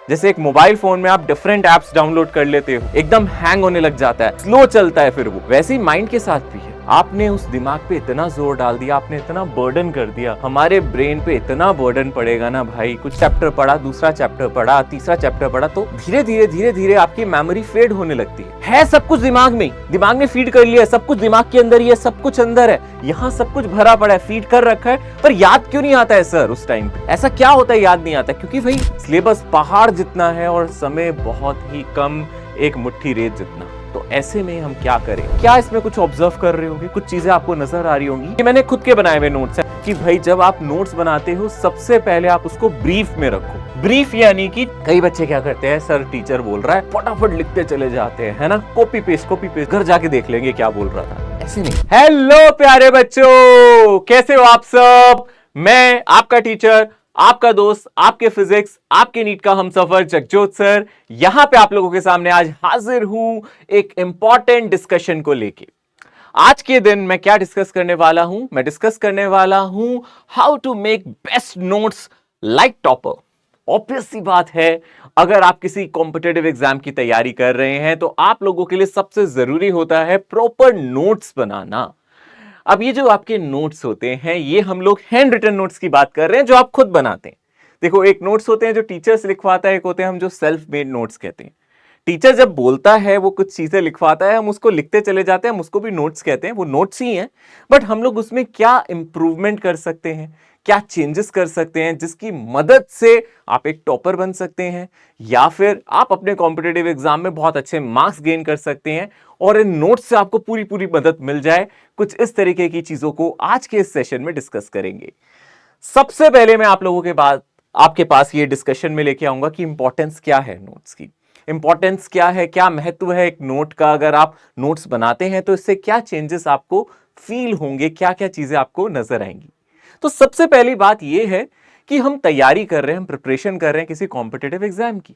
जैसे एक mobile phone में आप डिफरेंट एप्स डाउनलोड कर लेते हो, एकदम हैंग होने लग जाता है, स्लो चलता है फिर वो, वैसे ही माइंड के साथ भी है। आपने उस दिमाग पे इतना जोर डाल दिया, आपने इतना बर्डन कर दिया, हमारे ब्रेन पे इतना बर्डन पड़ेगा ना भाई, कुछ चैप्टर पढ़ा, दूसरा चैप्टर पढ़ा, तीसरा चैप्टर पढ़ा, तो धीरे धीरे आपकी मेमोरी फेड होने लगती है सब कुछ दिमाग में फीड कर लिया, सब कुछ दिमाग के अंदर ही है, सब कुछ अंदर है, यहाँ सब कुछ भरा पड़ा है, फीड कर रखा है, पर याद क्यों नहीं आता है सर उस टाइम पे? ऐसा क्या होता है याद नहीं आता? क्योंकि भाई सिलेबस पहाड़ जितना है और समय बहुत ही कम, एक मुट्ठी रेत जितना। तो ऐसे में हम क्या करें? क्या इसमें कुछ ऑब्जर्व कर रहे होंगे, कुछ चीजें आपको नजर आ रही होंगी। ये मैंने खुद के बनाए हुए नोट्स हैं कि भाई जब आप नोट्स बनाते हो सबसे पहले आप उसको ब्रीफ में रखो। ब्रीफ यानी कि कई बच्चे क्या करते हैं, सर टीचर बोल रहा है, फटाफट लिखते चले जाते हैं, है ना, कॉपी पेस्ट, घर जाके देख लेंगे क्या बोल रहा था। ऐसे नहीं। हेलो प्यारे बच्चों, कैसे हो आप सब? मैं आपका टीचर, आपका दोस्त, आपके फिजिक्स, आपके नीट का हमसफर जगजोत सर यहां पे आप लोगों के सामने आज हाजिर हूं एक इंपॉर्टेंट डिस्कशन को लेके। आज के दिन मैं क्या डिस्कस करने वाला हूं? मैं डिस्कस करने वाला हूं how to make best notes like topper. Obvious सी बात है, अगर आप किसी कॉम्पिटिटिव एग्जाम की तैयारी कर रहे हैं तो आप लोगों के लिए सबसे जरूरी होता है प्रॉपर नोट्स बनाना। अब ये जो आपके नोट्स होते हैं, ये हम लोग हैंड रिटन नोट्स की बात कर रहे हैं जो आप खुद बनाते हैं। देखो, एक नोट्स होते हैं जो टीचर्स लिखवाता है, एक होते हैं हम जो सेल्फ मेड नोट्स कहते हैं। टीचर जब बोलता है, वो कुछ चीजें लिखवाता है, हम उसको लिखते चले जाते हैं, हम उसको भी नोट्स कहते हैं, वो नोट्स ही हैं। बट हम लोग उसमें क्या इंप्रूवमेंट कर सकते हैं, क्या चेंजेस कर सकते हैं जिसकी मदद से आप एक टॉपर बन सकते हैं, या फिर आप अपने कॉम्पिटिटिव एग्जाम में बहुत अच्छे मार्क्स गेन कर सकते हैं, और इन नोट्स से आपको पूरी पूरी मदद मिल जाए। कुछ इस तरीके की चीजों को आज के इस सेशन में डिस्कस करेंगे। सबसे पहले मैं आप लोगों के बाद आपके पास ये डिस्कशन में लेके आऊंगा कि इंपॉर्टेंस क्या है नोट्स की, इंपॉर्टेंस क्या है, क्या महत्व है एक नोट का। अगर आप नोट्स बनाते हैं तो इससे क्या चेंजेस आपको फील होंगे, क्या क्या चीजें आपको नजर आएंगी। तो सबसे पहली बात यह है कि हम तैयारी कर रहे हैं, हम प्रिपरेशन कर रहे हैं किसी कॉम्पिटिटिव एग्जाम की।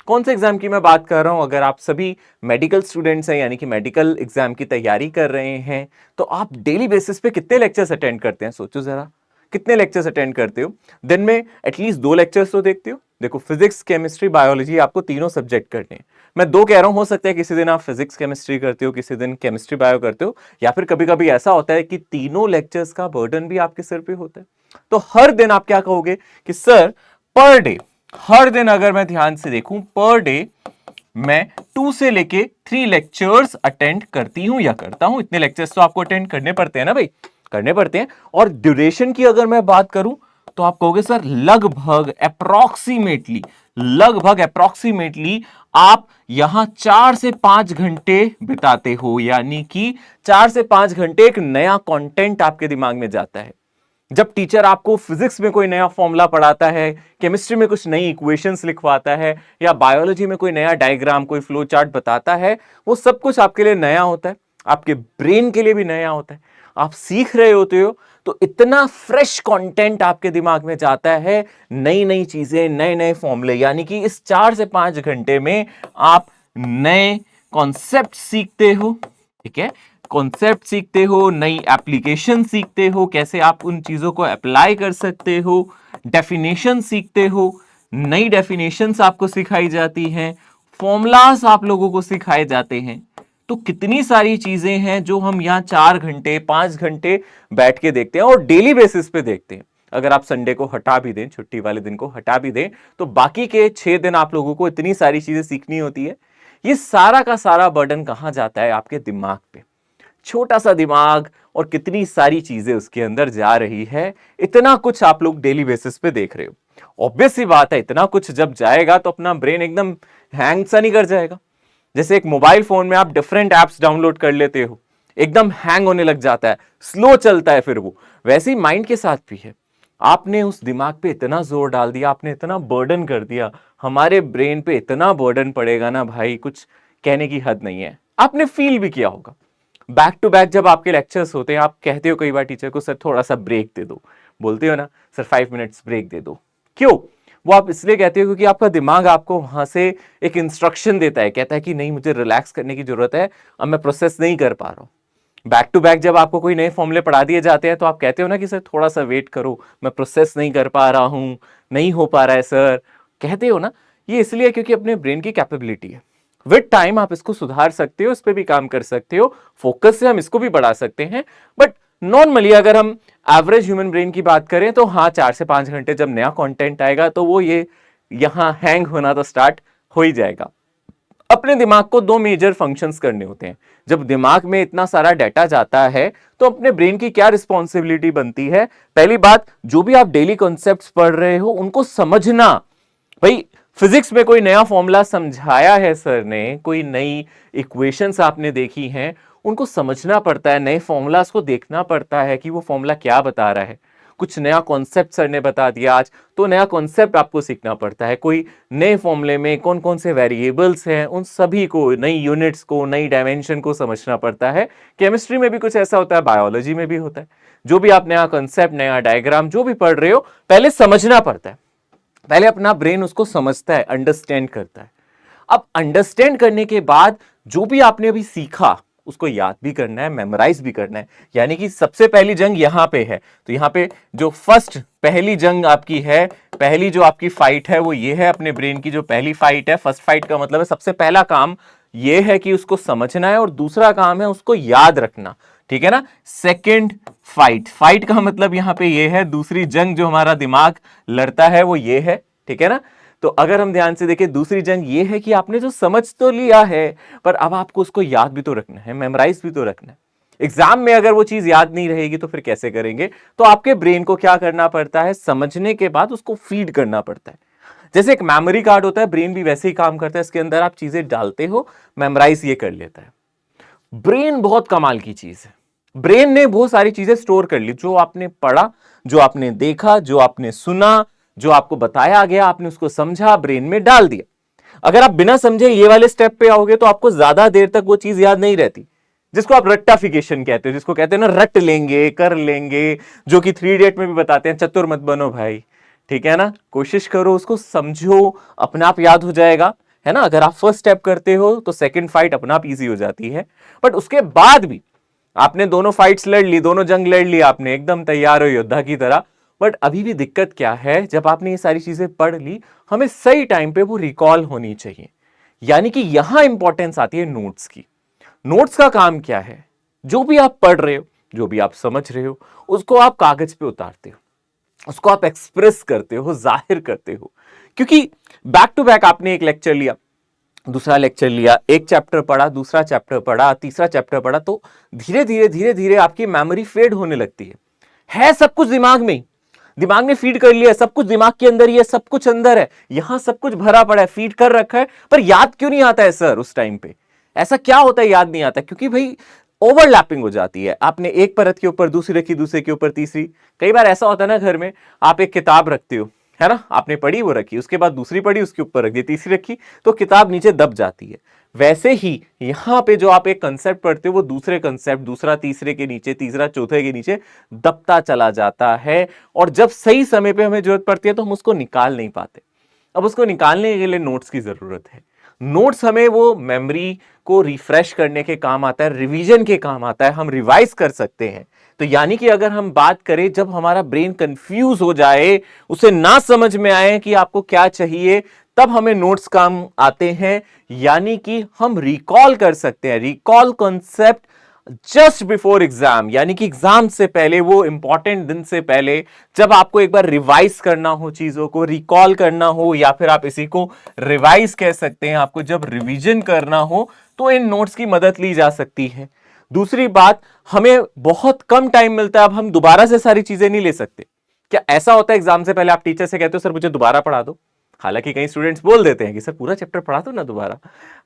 कौन से एग्जाम की मैं बात कर रहा हूं? अगर आप सभी मेडिकल स्टूडेंट्स हैं, यानी कि मेडिकल एग्जाम की तैयारी कर रहे हैं, तो आप डेली बेसिस पे कितने लेक्चर्स अटेंड करते हैं? सोचो जरा, कितने लेक्चर्स अटेंड करते हो? दिन में एटलीस्ट 2 लेक्चर्स तो देखते हो। देखो, फिजिक्स, केमिस्ट्री, बायोलॉजी, आपको तीनों सब्जेक्ट करने हैं। मैं 2 कह रहा हूं, हो सकता है किसी दिन आप फिजिक्स केमिस्ट्री करते हो, किसी दिन केमिस्ट्री बायो करते हो, या फिर कभी कभी ऐसा होता है कि तीनों लेक्चर्स का बर्डन भी आपके सिर पे होता है। तो हर दिन आप क्या कहोगे कि सर पर डे, हर दिन अगर मैं ध्यान से देखूं, पर डे मैं 2 से लेके 3 लेक्चर्स अटेंड करती हूं या करता हूं। इतने लेक्चर्स तो आपको अटेंड करने पड़ते हैं ना भाई, करने पड़ते हैं। और ड्यूरेशन की अगर मैं बात करूं तो आप कहोगे सर लगभग अप्रोक्सीमेटली आप यहां 4 से 5 घंटे बिताते हो, यानी कि 4 से 5 घंटे एक नया कंटेंट आपके दिमाग में जाता है। जब टीचर आपको फिजिक्स में कोई नया फॉर्मूला पढ़ाता है, केमिस्ट्री में कुछ नई इक्वेशंस लिखवाता है, या बायोलॉजी में कोई नया डायग्राम, कोई फ्लो चार्ट बताता है, वो सब कुछ आपके लिए नया होता है, आपके ब्रेन के लिए भी नया होता है। आप सीख रहे होते हो तो इतना फ्रेश कंटेंट आपके दिमाग में जाता है, नई नई चीजें, नए नए फॉर्मूले, यानी कि इस 4 से 5 घंटे में आप नए कॉन्सेप्ट सीखते हो। ठीक है, कॉन्सेप्ट सीखते हो, नई एप्लीकेशन सीखते हो, कैसे आप उन चीजों को अप्लाई कर सकते हो, डेफिनेशन सीखते हो, नई डेफिनेशंस आपको सिखाई जाती हैं, फॉर्मूलाज आप लोगों को सिखाए जाते हैं। तो कितनी सारी चीजें हैं जो हम यहां 4 घंटे 5 घंटे बैठ के देखते हैं और डेली बेसिस पे देखते हैं। अगर आप संडे को हटा भी दें, छुट्टी वाले दिन को हटा भी दें, तो बाकी के 6 दिन आप लोगों को इतनी सारी चीजें सीखनी होती है। ये सारा का सारा बर्डन कहां जाता है? आपके दिमाग पे। छोटा सा दिमाग और कितनी सारी चीजें उसके अंदर जा रही है, इतना कुछ आप लोग डेली बेसिस पे देख रहे हो। ऑब्वियस सी बात है, इतना कुछ जब जाएगा तो अपना ब्रेन एकदम हैंग सा नहीं कर जाएगा? जैसे एक मोबाइल फोन में आप डिफरेंट एप्स डाउनलोड कर लेते हो, एकदम हैंग होने लग जाता है, स्लो चलता है फिर वो, वैसे ही माइंड के साथ भी है। आपने उस दिमाग पे इतना जोर डाल दिया, आपने इतना बर्डन कर दिया, हमारे ब्रेन पे इतना बर्डन पड़ेगा ना भाई, कुछ कहने की हद नहीं है। आपने फील भी किया होगा, बैक टू बैक जब आपके लेक्चर्स होते हैं, आप कहते हो कई बार टीचर को, सर थोड़ा सा ब्रेक दे दो, बोलते हो ना, सर 5 मिनट्स ब्रेक दे दो। क्यों? वो आप इसलिए कहते हो क्योंकि आपका दिमाग आपको वहां से एक इंस्ट्रक्शन देता है, कहता है कि नहीं, मुझे रिलैक्स करने की जरूरत है, अब मैं प्रोसेस नहीं कर पा रहा हूं। बैक टू बैक जब आपको कोई नए फॉर्मूले पढ़ा दिए जाते हैं तो आप कहते हो ना कि सर थोड़ा सा वेट करो, मैं प्रोसेस नहीं कर पा रहा हूं, नहीं हो पा रहा है सर, कहते हो ना। ये इसलिए क्योंकि अपने ब्रेन की कैपेबिलिटी है। विद टाइम आप इसको सुधार सकते हो, इस पे भी काम कर सकते हो, फोकस से हम इसको भी बढ़ा सकते हैं। बट नॉर्मली अगर हम एवरेज ह्यूमन ब्रेन की बात करें तो हाँ, 4 से 5 घंटे जब नया कंटेंट आएगा तो वो ये यहां हैंग होना तो स्टार्ट हो ही जाएगा। अपने दिमाग को दो मेजर फंक्शंस करने होते हैं। जब दिमाग में इतना सारा डाटा जाता है तो अपने ब्रेन की क्या रिस्पॉन्सिबिलिटी बनती है? पहली बात, जो भी आप डेली कॉन्सेप्ट्स पढ़ रहे हो उनको समझना। भाई, फिजिक्स में कोई नया फॉर्मूला समझाया है सर ने, कोई नई इक्वेशंस आपने देखी हैं, उनको समझना पड़ता है, नए फॉर्मूलाज को देखना पड़ता है कि वो फॉर्मूला क्या बता रहा है। कुछ नया कॉन्सेप्ट सर ने बता दिया आज, तो नया कॉन्सेप्ट आपको सीखना पड़ता है। कोई नए फॉर्मूले में कौन कौन से वेरिएबल्स हैं, उन सभी को, नई यूनिट्स को, नई डायमेंशन को समझना पड़ता है। केमिस्ट्री में भी कुछ ऐसा होता है, बायोलॉजी में भी होता है। जो भी आप नया कॉन्सेप्ट, नया डायग्राम जो भी पढ़ रहे हो, पहले समझना पड़ता है। पहले अपना ब्रेन उसको समझता है, अंडरस्टैंड करता है। अब अंडरस्टैंड करने के बाद जो भी आपने अभी सीखा उसको याद भी करना है, मेमोराइज भी करना है। यानी कि सबसे पहली जंग यहां पे है, तो यहां पे जो पहली जंग आपकी है, पहली जो आपकी फाइट है वो ये है, अपने ब्रेन की जो पहली फाइट है। फर्स्ट फाइट का मतलब है सबसे पहला काम ये है कि उसको समझना है, और दूसरा काम है उसको याद रखना। ठीक है ना? सेकंड फाइट का मतलब यहां पे ये है, दूसरी जंग जो हमारा दिमाग लड़ता है वो ये है। ठीक है ना? तो अगर हम ध्यान से देखें, दूसरी जंग ये है कि आपने जो समझ तो लिया है, पर अब आपको उसको याद भी तो रखना है, मेमोराइज भी तो रखना है। एग्जाम में अगर वो चीज याद नहीं रहेगी तो फिर कैसे करेंगे? तो आपके ब्रेन को क्या करना पड़ता है? समझने के बाद उसको फीड करना पड़ता है। जैसे एक मेमोरी कार्ड होता है, ब्रेन भी वैसे ही काम करता है। इसके अंदर आप चीजें डालते हो, मेमोराइज ये कर लेता है। ब्रेन बहुत कमाल की चीज है। ब्रेन ने बहुत सारी चीजें स्टोर कर ली, जो आपने पढ़ा, जो आपने देखा, जो आपने सुना, जो आपको बताया गया, आपने उसको समझा, ब्रेन में डाल दिया। अगर आप बिना समझे ये वाले स्टेप पे आओगे तो आपको ज्यादा देर तक वो चीज याद नहीं रहती, जिसको आप रट्टाफिकेशन कहते हो, जिसको कहते हैं ना रट लेंगे, कर लेंगे, जो कि 3 इडियट में भी बताते हैं, चतुर मत बनो भाई। ठीक है ना? कोशिश करो, उसको समझो, अपने आप याद हो जाएगा। है ना? अगर आप फर्स्ट स्टेप करते हो तो सेकंड फाइट अपने आप इजी हो जाती है। बट उसके बाद भी आपने दोनों फाइट्स लड़ ली, दोनों जंग लड़ ली, आपने एकदम तैयार हो योद्धा की तरह। बट अभी भी दिक्कत क्या है? जब आपने ये सारी चीजें पढ़ ली, हमें सही टाइम पे वो रिकॉल होनी चाहिए। यानी कि यहां इंपॉर्टेंस आती है नोट्स की। नोट्स का काम क्या है? जो भी आप पढ़ रहे हो, जो भी आप समझ रहे हो, उसको आप कागज पे उतारते हो, उसको आप एक्सप्रेस करते हो, जाहिर करते हो। क्योंकि बैक टू बैक आपने एक लेक्चर लिया, दूसरा लेक्चर लिया, एक चैप्टर पढ़ा, दूसरा चैप्टर पढ़ा, तीसरा चैप्टर पढ़ा, तो धीरे धीरे आपकी मेमोरी फेड होने लगती है सब कुछ दिमाग में। दिमाग ने फीड कर लिया, सब कुछ दिमाग के अंदर ही है, सब कुछ अंदर है, यहां सब कुछ भरा पड़ा है, फीड कर रखा है, पर याद क्यों नहीं आता है सर उस टाइम पे? ऐसा क्या होता है याद नहीं आता? क्योंकि भाई ओवरलैपिंग हो जाती है। आपने एक परत के ऊपर दूसरी रखी, दूसरे के ऊपर तीसरी। कई बार ऐसा होता है ना, घर में आप एक किताब रखते हो, है ना, आपने पढ़ी, वो रखी, उसके बाद दूसरी पढ़ी, उसके ऊपर रख दी, तीसरी रखी, तो किताब नीचे दब जाती है। वैसे ही यहां पे जो आप एक कंसेप्ट पढ़ते हो, वो दूसरे कंसेप्ट, दूसरा तीसरे के नीचे, तीसरा चौथे के नीचे दबता चला जाता है। और जब सही समय पे हमें जरूरत पड़ती है तो हम उसको निकाल नहीं पाते। अब उसको निकालने के लिए नोट्स की जरूरत है। नोट्स हमें वो मेमोरी को रिफ्रेश करने के काम आता है, रिवीजन के काम आता है, हम रिवाइज कर सकते हैं। तो यानी कि अगर हम बात करें, जब हमारा ब्रेन कंफ्यूज हो जाए, उसे ना समझ में आए कि आपको क्या चाहिए, तब हमें नोट्स काम आते हैं। यानी कि हम रिकॉल कर सकते हैं, recall concept just before exam, यानी कि एग्जाम से पहले, वो इंपॉर्टेंट दिन से पहले, जब आपको एक बार रिवाइज करना हो, चीजों को रिकॉल करना हो, या फिर आप इसी को रिवाइज कह सकते हैं, आपको जब रिवीजन करना हो तो इन नोट्स की मदद ली जा सकती है। दूसरी बात, हमें बहुत कम टाइम मिलता है, अब हम दोबारा से सारी चीजें नहीं ले सकते। क्या ऐसा होता है एग्जाम से पहले आप टीचर से कहते हो सर मुझे दोबारा पढ़ा दो? हालांकि कई स्टूडेंट्स बोल देते हैं कि सर पूरा चैप्टर पढ़ा दो ना दोबारा,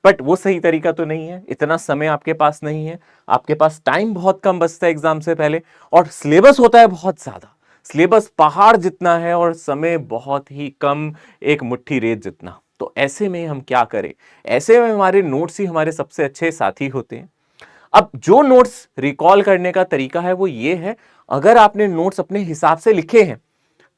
बट वो सही तरीका तो नहीं है। इतना समय आपके पास नहीं है, आपके पास टाइम बहुत कम बचता है एग्जाम से पहले, और सिलेबस होता है बहुत ज्यादा। सिलेबस पहाड़ जितना है और समय बहुत ही कम, एक मुट्ठी रेत जितना। तो ऐसे में हम क्या करें? ऐसे में हमारे नोट्स ही हमारे सबसे अच्छे साथी होते हैं। अब जो नोट्स रिकॉल करने का तरीका है वो ये है, अगर आपने नोट्स अपने हिसाब से लिखे हैं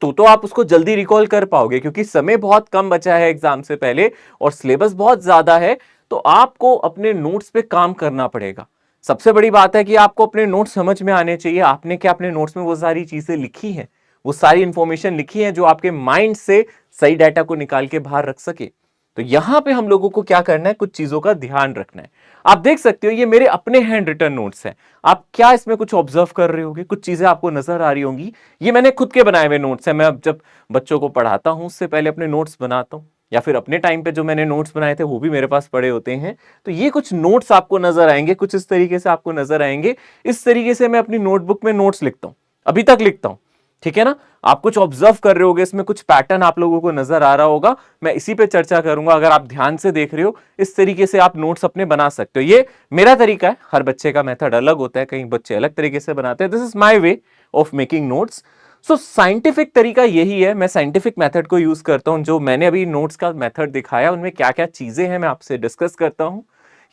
तो आप उसको जल्दी रिकॉल कर पाओगे, क्योंकि समय बहुत कम बचा है एग्जाम से पहले और सिलेबस बहुत ज्यादा है। तो आपको अपने नोट्स पे काम करना पड़ेगा। सबसे बड़ी बात है कि आपको अपने नोट्स समझ में आने चाहिए। आपने क्या अपने नोट्स में वो सारी चीजें लिखी हैं, वो सारी इंफॉर्मेशन लिखी है जो आपके माइंड से सही डाटा को निकाल के बाहर रख सके। तो यहां पे हम लोगों को क्या करना है, कुछ चीजों का ध्यान रखना है। आप देख सकते हो ये मेरे अपने हैंड रिटन नोट्स हैं। आप क्या इसमें कुछ ऑब्जर्व कर रहे होंगे, कुछ चीजें आपको नजर आ रही होंगी। ये मैंने खुद के बनाए हुए नोट्स हैं। मैं अब जब बच्चों को पढ़ाता हूं उससे पहले अपने नोट्स बनाता हूं, या फिर अपने टाइम पे जो मैंने नोट्स बनाए थे वो भी मेरे पास पड़े होते हैं। तो ये कुछ नोट्स आपको नजर आएंगे, कुछ इस तरीके से आपको नजर आएंगे। इस तरीके से मैं अपनी नोटबुक में नोट्स लिखता हूं, अभी तक लिखता हूं। ठीक है ना, आप कुछ ऑब्जर्व कर रहे होगे, इसमें कुछ पैटर्न आप लोगों को नजर आ रहा होगा। मैं इसी पे चर्चा करूंगा। अगर आप ध्यान से देख रहे हो, इस तरीके से आप नोट्स अपने बना सकते हो। ये मेरा तरीका है, हर बच्चे का मेथड अलग होता है, कई बच्चे अलग तरीके से बनाते हैं। This is my way of making notes. So scientific तरीका यही है, मैं साइंटिफिक मेथड को यूज करता हूं। जो मैंने अभी नोट्स का मेथड दिखाया उनमें क्या क्या चीजें हैं मैं आपसे डिस्कस करता हूं।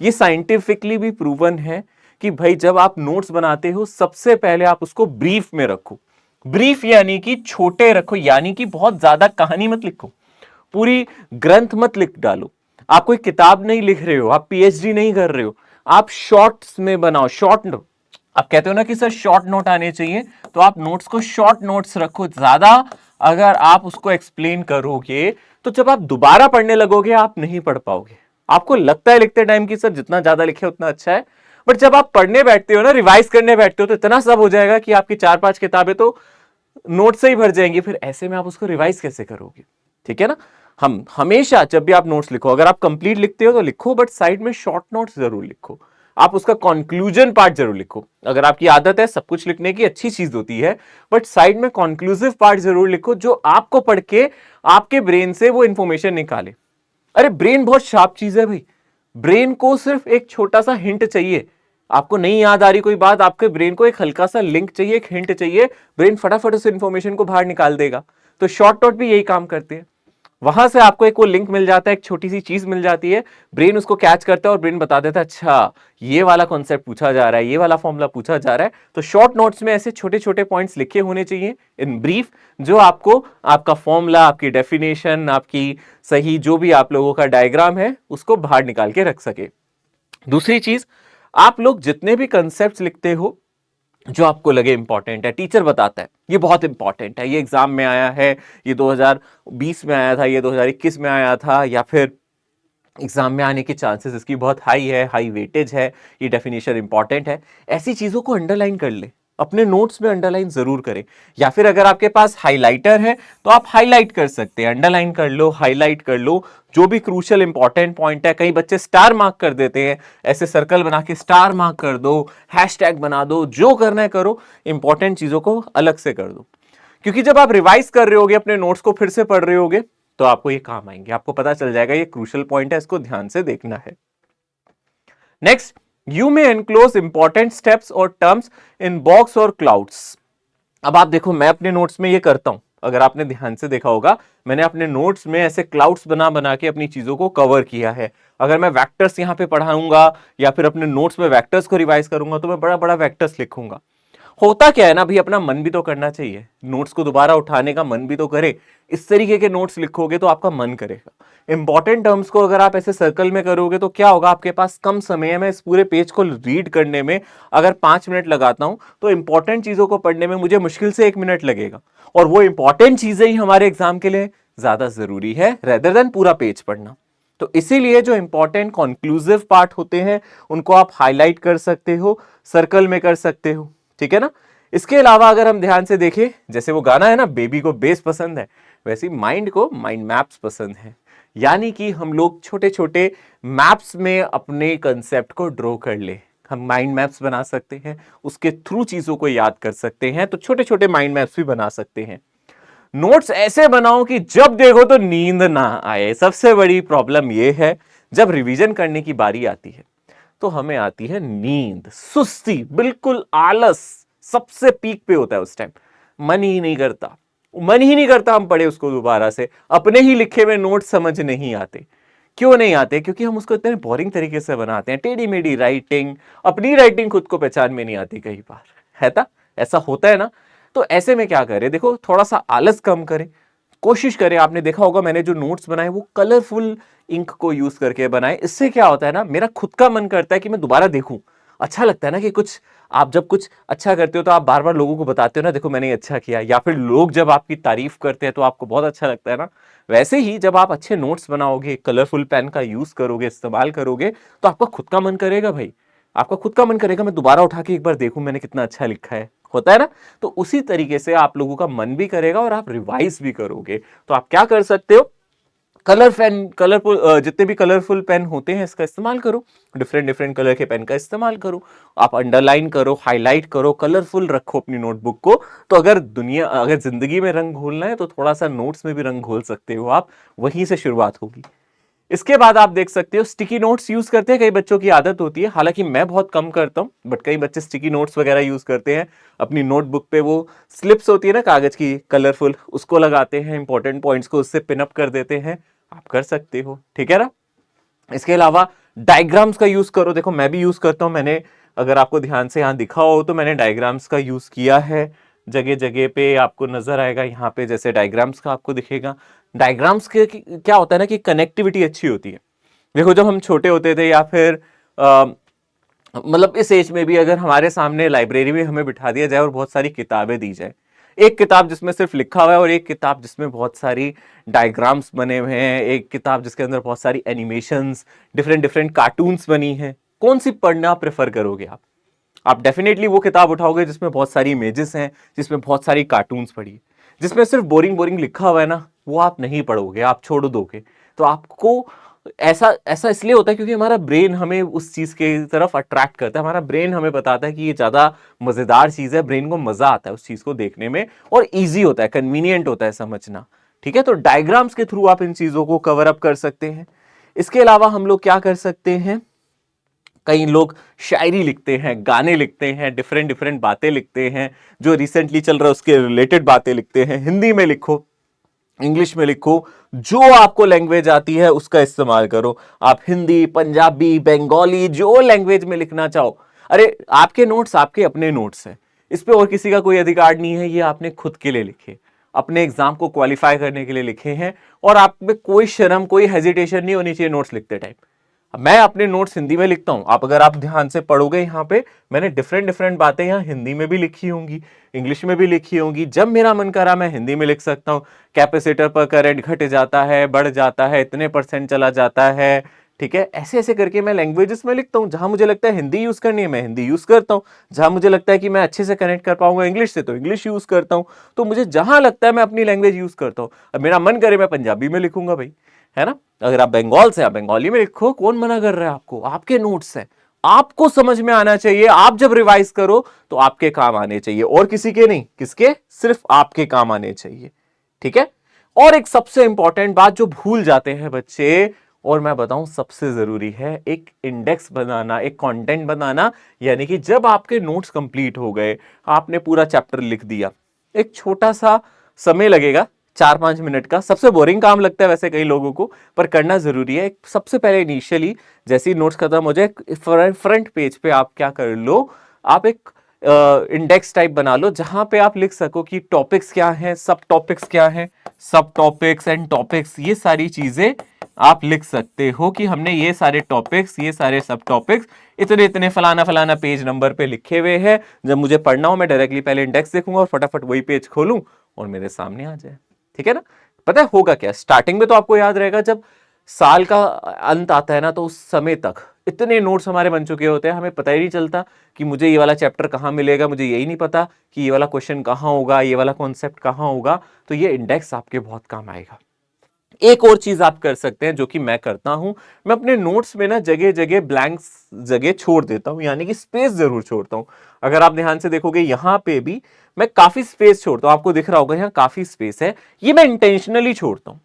ये साइंटिफिकली भी प्रूवन है कि भाई जब आप नोट्स बनाते हो सबसे पहले आप उसको ब्रीफ में रखो। ब्रीफ यानी कि छोटे रखो, यानी कि बहुत ज्यादा कहानी मत लिखो, पूरी ग्रंथ मत लिख डालो। आप कोई किताब नहीं लिख रहे हो, आप पीएचडी नहीं कर रहे हो, आप शॉर्ट्स में बनाओ। शॉर्ट नोट, आप कहते हो ना कि सर शॉर्ट नोट आने चाहिए, तो आप नोट्स को शॉर्ट नोट्स रखो। ज्यादा अगर आप उसको एक्सप्लेन करोगे तो जब आप दोबारा पढ़ने लगोगे आप नहीं पढ़ पाओगे। आपको लगता है लिखते टाइम कि सर जितना ज्यादा लिखे उतना अच्छा है, बट जब आप पढ़ने बैठते हो ना, रिवाइज करने बैठते हो, तो इतना सब हो जाएगा कि आपकी 4-5 किताबें तो नोट से ही भर जाएंगी। फिर ऐसे में आप उसको रिवाइज कैसे करोगे? ठीक है ना। हम हमेशा जब भी आप नोट्स लिखो, अगर आप कंप्लीट लिखते हो तो लिखो, बट साइड में शॉर्ट नोट्स जरूर लिखो। आप उसका कंक्लूजन पार्ट जरूर लिखो। अगर आपकी आदत है सब कुछ लिखने की, अच्छी चीज होती है, बट साइड में कंक्लूसिव पार्ट जरूर लिखो जो आपको पढ़ के आपके ब्रेन से वो इंफॉर्मेशन निकाले। अरे ब्रेन बहुत शार्प चीज है भाई। ब्रेन को सिर्फ एक छोटा सा हिंट चाहिए। आपको नहीं याद आ रही कोई बात, आपके ब्रेन को एक हल्का सा लिंक चाहिए, एक हिंट चाहिए, ब्रेन फटाफट उस इंफॉर्मेशन को बाहर निकाल देगा। तो शॉर्ट नोट भी यही काम करते हैं। वहां से आपको एक वो लिंक मिल जाता है, एक छोटी सी चीज मिल जाती है, ब्रेन उसको कैच करता है और ब्रेन बता देता है अच्छा ये वाला कॉन्सेप्ट पूछा जा रहा है, ये वाला फॉर्मूला पूछा जा रहा है। तो शॉर्ट नोट्स में ऐसे छोटे छोटे पॉइंट्स लिखे होने चाहिए इन ब्रीफ, जो आपको आपका फॉर्मूला, आपकी डेफिनेशन, आपकी सही जो भी आप लोगों का डायग्राम है उसको बाहर निकाल के रख सके। दूसरी चीज, आप लोग जितने भी कंसेप्ट लिखते हो जो आपको लगे इंपॉर्टेंट है, टीचर बताता है ये बहुत इंपॉर्टेंट है, ये एग्जाम में आया है, ये 2020 में आया था, ये 2021 में आया था, या फिर एग्जाम में आने के चांसेस इसकी बहुत हाई है, हाई वेटेज है, ये डेफिनेशन इंपॉर्टेंट है, ऐसी चीजों को अंडरलाइन कर ले, अपने नोट्स में अंडरलाइन जरूर करें। या फिर अगर आपके पास हाइलाइटर है तो आप हाईलाइट कर सकते हैं, अंडरलाइन कर लो, हाईलाइट कर लो जो भी क्रूशियल इंपॉर्टेंट पॉइंट है। कई बच्चे स्टार मार्क कर देते हैं, ऐसे सर्कल बना के स्टार मार्क कर दो, हैशटैग बना दो, जो करना है करो, इंपॉर्टेंट चीजों को अलग से कर दो। क्योंकि जब आप रिवाइज कर रहे होगे, अपने नोट्स को फिर से पढ़ रहे होगे, तो आपको ये काम आएंगे, आपको पता चल जाएगा ये क्रूशियल पॉइंट है, इसको ध्यान से देखना है। Next, you may enclose important steps और टर्म्स इन बॉक्स और क्लाउड्स। अब आप देखो मैं अपने नोट्स में ये करता हूं, अगर आपने ध्यान से देखा होगा मैंने अपने नोट्स में ऐसे क्लाउड्स बना बना के अपनी चीजों को कवर किया है। अगर मैं वेक्टर्स यहां पे पढ़ाऊंगा या फिर अपने नोट्स में वेक्टर्स को रिवाइज करूंगा तो मैं बड़ा बड़ा वेक्टर्स लिखूंगा। होता क्या है ना भाई, अपना मन भी तो करना चाहिए, नोट्स को दोबारा उठाने का मन भी तो करे। इस तरीके के नोट्स लिखोगे तो आपका मन करेगा। इंपॉर्टेंट टर्म्स को अगर आप ऐसे सर्कल में करोगे तो क्या होगा, आपके पास कम समय में इस पूरे पेज को रीड करने में अगर 5 मिनट लगाता हूं तो इंपॉर्टेंट चीजों को पढ़ने में मुझे मुश्किल से 1 मिनट लगेगा। और वो इंपॉर्टेंट चीजें ही हमारे एग्जाम के लिए ज्यादा जरूरी है रेदर देन पूरा पेज पढ़ना। तो इसीलिए जो इंपॉर्टेंट कंक्लूसिव पार्ट होते हैं उनको आप हाईलाइट कर सकते हो, सर्कल में कर सकते हो। ठीक है ना। इसके अलावा अगर हम ध्यान से देखें, जैसे वो गाना है ना, बेबी को बेस पसंद है, वैसे माइंड को माइंड मैप्स पसंद है। यानी कि हम लोग छोटे छोटे मैप्स में अपने कंसेप्ट को ड्रॉ कर ले, हम माइंड मैप्स बना सकते हैं, उसके थ्रू चीजों को याद कर सकते हैं। तो छोटे छोटे माइंड मैप्स भी बना सकते हैं। नोट्स ऐसे बनाओ कि जब देखो तो नींद ना आए। सबसे बड़ी प्रॉब्लम यह है, जब रिवीजन करने की बारी आती है तो हमें आती है नींद, सुस्ती, बिल्कुल आलस सबसे पीक पे होता है उस टाइम। मन ही नहीं करता, मन ही नहीं करता हम पढ़े उसको दोबारा से, अपने ही लिखे हुए नोट समझ नहीं आते। क्यों नहीं आते? क्योंकि हम उसको इतने बोरिंग तरीके से बनाते हैं, टेढ़ी मेढ़ी राइटिंग, अपनी राइटिंग खुद को पहचान में नहीं आती कई बार, है ना, ऐसा होता है ना। तो ऐसे में क्या करें, देखो थोड़ा सा आलस कम करें, कोशिश करें। आपने देखा होगा मैंने जो नोट्स बनाए वो कलरफुल इंक को यूज करके बनाए। इससे क्या होता है ना, मेरा खुद का मन करता है कि मैं दोबारा देखूं, अच्छा लगता है ना कि कुछ आप जब कुछ अच्छा करते हो तो आप बार बार लोगों को बताते हो ना, देखो मैंने ये अच्छा किया, या फिर लोग जब आपकी तारीफ करते हैं तो आपको बहुत अच्छा लगता है ना। वैसे ही जब आप अच्छे नोट्स बनाओगे, कलरफुल पेन का यूज करोगे, इस्तेमाल करोगे, तो आपका खुद का मन करेगा भाई, आपका खुद का मन करेगा मैं दोबारा उठा के एक बार देखूं मैंने कितना अच्छा लिखा है, होता है ना। तो उसी तरीके से आप लोगों का मन भी करेगा और आप रिवाइज भी करोगे। तो आप क्या कर सकते हो, कलर पेन, कलरफुल जितने भी कलरफुल पेन होते हैं इसका इस्तेमाल करो, डिफरेंट डिफरेंट कलर के पेन का इस्तेमाल करो, आप अंडरलाइन करो, हाईलाइट करो, कलरफुल रखो अपनी नोटबुक को। तो अगर जिंदगी में रंग घोलना है तो थोड़ा सा नोट्स में भी रंग घोल सकते हो आप, वहीं से शुरुआत होगी। इसके बाद आप देख सकते हो स्टिकी नोट्स यूज करते हैं, कई बच्चों की आदत होती है, हालांकि मैं बहुत कम करता हूं, बट कई बच्चे स्टिकी नोट्स वगैरह यूज करते हैं अपनी नोटबुक पे। वो स्लिप्स होती है ना कागज की कलरफुल, उसको लगाते हैं, इंपॉर्टेंट पॉइंट्स को उससे पिन अप कर देते हैं, आप कर सकते हो, ठीक है ना। इसके अलावा डायग्राम्स का यूज करो, देखो मैं भी यूज करता हूं, मैंने अगर आपको ध्यान से यहां दिखा हो तो मैंने डायग्राम्स का यूज किया है, जगह जगह पे आपको नजर आएगा, यहाँ पे जैसे डायग्राम्स का आपको दिखेगा। डायग्राम्स के क्या होता है ना कि कनेक्टिविटी अच्छी होती है। देखो जब हम छोटे होते थे या फिर मतलब इस एज में भी अगर हमारे सामने लाइब्रेरी में हमें बिठा दिया जाए और बहुत सारी किताबें दी जाए, एक किताब जिसमें सिर्फ लिखा हुआ है और एक किताब जिसमें बहुत सारी डायग्राम्स बने हुए हैं, एक किताब जिसके अंदर बहुत सारी एनिमेशंस, डिफरेंट डिफरेंट कार्टून्स बनी है, कौन सी पढ़ना प्रेफर करोगे आप डेफिनेटली वो किताब उठाओगे जिसमें बहुत सारी इमेजेस हैं, जिसमें बहुत सारी कार्टून्स पढ़ी है। जिसमें सिर्फ बोरिंग बोरिंग लिखा हुआ है ना, वो आप नहीं पढ़ोगे, आप छोड़ दोगे। तो आपको ऐसा ऐसा इसलिए होता है क्योंकि हमारा ब्रेन हमें उस चीज के तरफ अट्रैक्ट करता है, हमारा ब्रेन हमें बताता है कि ये ज्यादा मजेदार चीज है, ब्रेन को मजा आता है उस चीज को देखने में, और ईजी होता है, कन्वीनियंट होता है समझना, ठीक है। तो डायग्राम्स के थ्रू आप इन चीजों को कवर अप कर सकते हैं। इसके अलावा हम लोग क्या कर सकते हैं, कई लोग शायरी लिखते हैं, गाने लिखते हैं, डिफरेंट डिफरेंट बातें लिखते हैं, जो रिसेंटली चल रहा है उसके रिलेटेड बातें लिखते हैं। हिंदी में लिखो, इंग्लिश में लिखो, जो आपको लैंग्वेज आती है उसका इस्तेमाल करो। आप हिंदी, पंजाबी, बंगाली, जो लैंग्वेज में लिखना चाहो। अरे आपके नोट्स आपके अपने नोट्स हैं, इस पे और किसी का कोई अधिकार नहीं है, ये आपने खुद के लिए लिखे, अपने एग्जाम को क्वालिफाई करने के लिए लिखे हैं, और आप में कोई शर्म, कोई हेजिटेशन नहीं होनी चाहिए नोट्स लिखते टाइम। मैं अपने नोट्स हिंदी में लिखता हूं, आप अगर आप ध्यान से पढ़ोगे यहाँ पे, मैंने डिफरेंट डिफरेंट बातें यहाँ हिंदी में भी लिखी होंगी, इंग्लिश में भी लिखी होंगी। जब मेरा मन करा मैं हिंदी में लिख सकता हूँ, कैपेसिटर पर करंट घट जाता है, बढ़ जाता है, इतने परसेंट चला जाता है, ठीक है। ऐसे ऐसे करके मैं लैंग्वेजेस में लिखता हूँ, जहां मुझे लगता है हिंदी यूज करनी है मैं हिंदी यूज करता हूँ, जहां मुझे लगता है कि मैं अच्छे से कनेक्ट कर पाऊंगा इंग्लिश से तो इंग्लिश यूज करता हूँ। तो मुझे जहां लगता है मैं अपनी लैंग्वेज यूज करता हूँ। अब मेरा मन करे मैं पंजाबी में लिखूंगा भाई, है ना। अगर आप बंगाल से, आप बंगाली में लिखो, कौन मना कर रहा है आपको, आपके नोट्स हैं, आपको समझ में आना चाहिए। आप जब रिवाइज करो तो आपके काम आने चाहिए, और किसी के नहीं, किसके, सिर्फ आपके काम आने चाहिए, ठीक है। और एक सबसे इंपॉर्टेंट बात जो भूल जाते हैं बच्चे, और मैं बताऊं सबसे जरूरी है, एक इंडेक्स बनाना, एक कंटेंट बनाना। यानी कि जब आपके नोट्स कंप्लीट हो गए, आपने पूरा चैप्टर लिख दिया, एक छोटा सा समय लगेगा, 4-5 मिनट का, सबसे बोरिंग काम लगता है वैसे कई लोगों को, पर करना जरूरी है। सबसे पहले इनिशियली जैसे ही नोट्स खत्म हो जाए, फ्रंट पेज पे आप क्या कर लो, आप एक इंडेक्स टाइप बना लो, जहां पे आप लिख सको कि टॉपिक्स क्या हैं, सब टॉपिक्स क्या हैं, सब टॉपिक्स एंड टॉपिक्स, ये सारी चीजें आप लिख सकते हो कि हमने ये सारे टॉपिक्स, ये सारे सब टॉपिक्स इतने इतने फलाना फलाना पेज नंबर पे लिखे हुए हैं। जब मुझे पढ़ना हो मैं डायरेक्टली पहले इंडेक्स देखूंगा और फटाफट वही पेज खोलूं और मेरे सामने आ जाए, ठीक है ना। पता है होगा क्या, स्टार्टिंग में तो आपको याद रहेगा, जब साल का अंत आता है ना, तो उस समय तक इतने नोट्स हमारे बन चुके होते हैं, हमें पता ही नहीं चलता कि मुझे ये वाला चैप्टर कहाँ मिलेगा, मुझे यही नहीं पता कि ये वाला क्वेश्चन कहाँ होगा, ये वाला कॉन्सेप्ट कहाँ होगा। तो ये इंडेक्स आपके बहुत काम आएगा। एक और चीज आप कर सकते हैं जो कि मैं करता हूं, मैं अपने नोट्स में ना जगह जगह ब्लैंक्स जगह छोड़ देता हूं, यानी कि स्पेस जरूर छोड़ता हूं। अगर आप ध्यान से देखोगे यहां पे भी मैं काफी स्पेस छोड़ता हूं, आपको दिख रहा होगा यहां काफी स्पेस है, ये मैं इंटेंशनली छोड़ता हूं।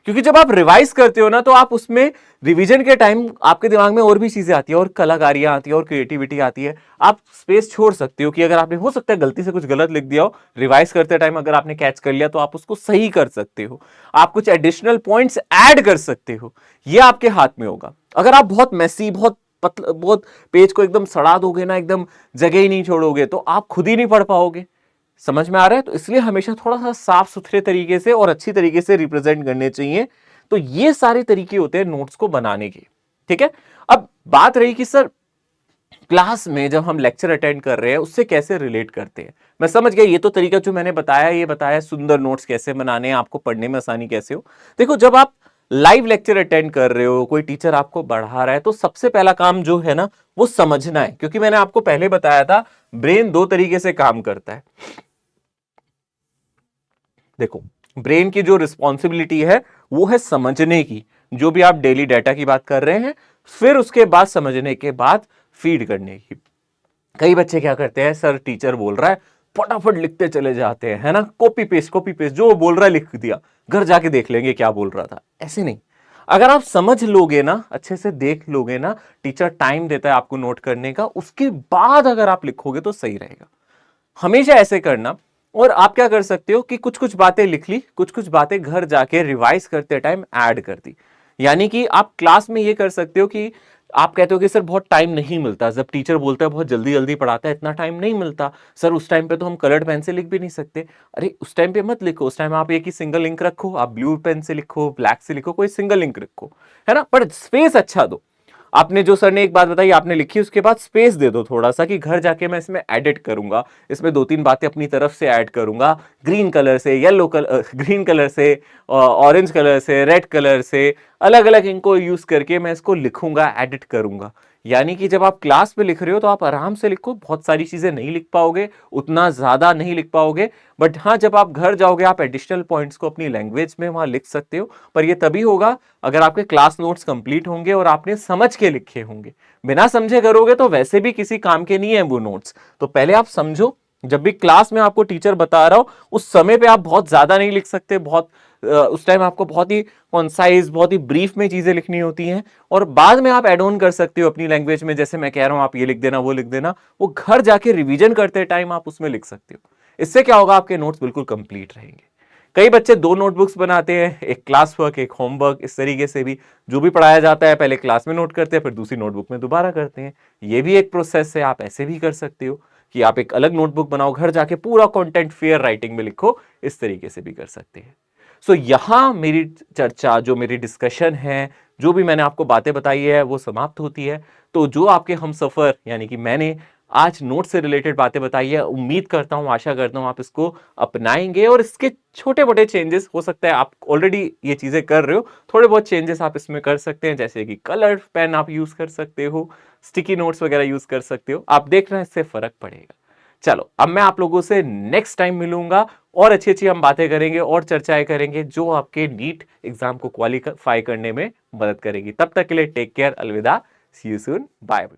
क्योंकि जब आप रिवाइज करते हो ना, तो आप उसमें रिवीजन के टाइम आपके दिमाग में और भी चीजें आती है, और कलाकारियां आती है, और क्रिएटिविटी आती है। आप स्पेस छोड़ सकते हो कि अगर आपने हो सकता है गलती से कुछ गलत लिख दिया हो, रिवाइज करते टाइम अगर आपने कैच कर लिया तो आप उसको सही कर सकते हो, आप कुछ एडिशनल पॉइंट्स ऐड कर सकते हो, ये आपके हाथ में होगा। अगर आप बहुत मैसी, बहुत पतला, बहुत पेज को एकदम सड़ा दोगे ना, एकदम जगह ही नहीं छोड़ोगे, तो आप खुद ही नहीं पढ़ पाओगे। समझ में आ रहा है। तो इसलिए हमेशा थोड़ा सा साफ सुथरे तरीके से और अच्छी तरीके से रिप्रेजेंट करने चाहिए। तो ये सारे तरीके होते हैं नोट्स को बनाने के, ठीक है। अब बात रही कि सर क्लास में जब हम लेक्चर अटेंड कर रहे हैं उससे कैसे रिलेट करते हैं। मैं समझ गया ये तो तरीका जो मैंने बताया, ये बताया सुंदर नोट्स कैसे बनाने हैं, आपको पढ़ने में आसानी कैसे हो। देखो जब आप लाइव लेक्चर अटेंड कर रहे हो, कोई टीचर आपको पढ़ा रहा है, तो सबसे पहला काम जो है ना वो समझना है, क्योंकि मैंने आपको पहले बताया था ब्रेन दो तरीके से काम करता है। देखो ब्रेन की जो रिस्पॉन्सिबिलिटी है वो है समझने की, जो भी आप डेली डाटा की बात कर रहे हैं, फिर उसके बाद समझने के बाद फीड करने की। कई बच्चे क्या करते हैं, सर टीचर बोल रहा है फटाफट लिखते चले जाते हैं, है ना, कॉपी पेस्ट जो वो बोल रहा है लिख दिया, घर जाके देख लेंगे क्या बोल रहा था। ऐसे नहीं, अगर आप समझ लोगे ना, अच्छे से देख लोगे ना, टीचर टाइम देता है आपको नोट करने का, उसके बाद अगर आप लिखोगे तो सही रहेगा। हमेशा ऐसे करना। और आप क्या कर सकते हो कि कुछ कुछ बातें लिख ली, कुछ कुछ बातें घर जाके रिवाइज करते टाइम ऐड कर दी। यानी कि आप क्लास में ये कर सकते हो कि आप कहते हो कि सर बहुत टाइम नहीं मिलता, जब टीचर बोलता है बहुत जल्दी जल्दी पढ़ाता है, इतना टाइम नहीं मिलता सर, उस टाइम पे तो हम कलर्ड पेन से लिख भी नहीं सकते। अरे उस टाइम पे मत लिखो, उस टाइम आप एक ही सिंगल इंक रखो, आप ब्लू पेन से लिखो, ब्लैक से लिखो, कोई सिंगल इंक रखो, है ना, पर स्पेस अच्छा दो। आपने जो सर ने एक बात बताई आपने लिखी, उसके बाद स्पेस दे दो थोड़ा सा कि घर जाके मैं इसमें एडिट करूंगा, इसमें दो तीन बातें अपनी तरफ से ऐड करूंगा, ग्रीन कलर से, येलो कलर, ग्रीन कलर से, ऑरेंज कलर से, रेड कलर से, अलग अलग इनको यूज करके मैं इसको लिखूंगा, एडिट करूंगा। यानी कि जब आप क्लास में लिख रहे हो तो आप आराम से लिखो, बहुत सारी चीजें नहीं लिख पाओगे, उतना ज्यादा नहीं लिख पाओगे, बट हाँ जब आप घर जाओगे आप एडिशनल पॉइंट्स को अपनी लैंग्वेज में वहां लिख सकते हो। पर ये तभी होगा अगर आपके क्लास नोट्स कंप्लीट होंगे और आपने समझ के लिखे होंगे। बिना समझे करोगे तो वैसे भी किसी काम के नहीं है वो नोट्स। तो पहले आप समझो, जब भी क्लास में आपको टीचर बता रहा हो उस समय पे आप बहुत ज्यादा नहीं लिख सकते, बहुत उस टाइम आपको बहुत ही कॉन्साइज, बहुत ही ब्रीफ में चीजें लिखनी होती हैं, और बाद में आप एड ऑन कर सकते हो अपनी लैंग्वेज में, जैसे मैं कह रहा हूं आप ये लिख देना वो लिख देना, वो घर जाके रिवीजन करते टाइम आप उसमें लिख सकते हो। इससे क्या होगा, आपके नोट्स बिल्कुल कंप्लीट रहेंगे। कई बच्चे दो नोटबुक्स बनाते हैं, एक क्लास वर्क एक होमवर्क, इस तरीके से भी जो भी पढ़ाया जाता है पहले क्लास में नोट करते हैं फिर दूसरी नोटबुक में दोबारा करते हैं। ये भी एक प्रोसेस है, आप ऐसे भी कर सकते हो कि आप एक अलग नोटबुक बनाओ, घर जाके पूरा कंटेंट फेयर राइटिंग में लिखो, इस तरीके से भी कर सकते हैं। सो यहां मेरी चर्चा, जो मेरी डिस्कशन है, जो भी मैंने आपको बातें बताई है वो समाप्त होती है। तो जो आपके हम सफर यानी कि मैंने आज नोट से रिलेटेड बातें बताई है, उम्मीद करता हूं, आशा करता हूं आप इसको अपनाएंगे, और इसके छोटे मोटे चेंजेस, हो सकता है आप ऑलरेडी ये चीजें कर रहे हो, थोड़े बहुत चेंजेस आप इसमें कर सकते हैं, जैसे कि कलर पेन आप यूज कर सकते हो, स्टिकी नोट्स वगैरह यूज कर सकते हो, आप देख रहे हैं इससे फर्क पड़ेगा। चलो अब मैं आप लोगों से नेक्स्ट टाइम मिलूंगा, और अच्छी अच्छी हम बातें करेंगे और चर्चाएं करेंगे जो आपके नीट एग्जाम को क्वालिफाई करने में मदद करेगी। तब तक के लिए टेक केयर, अलविदा, सी यू सून, बाय।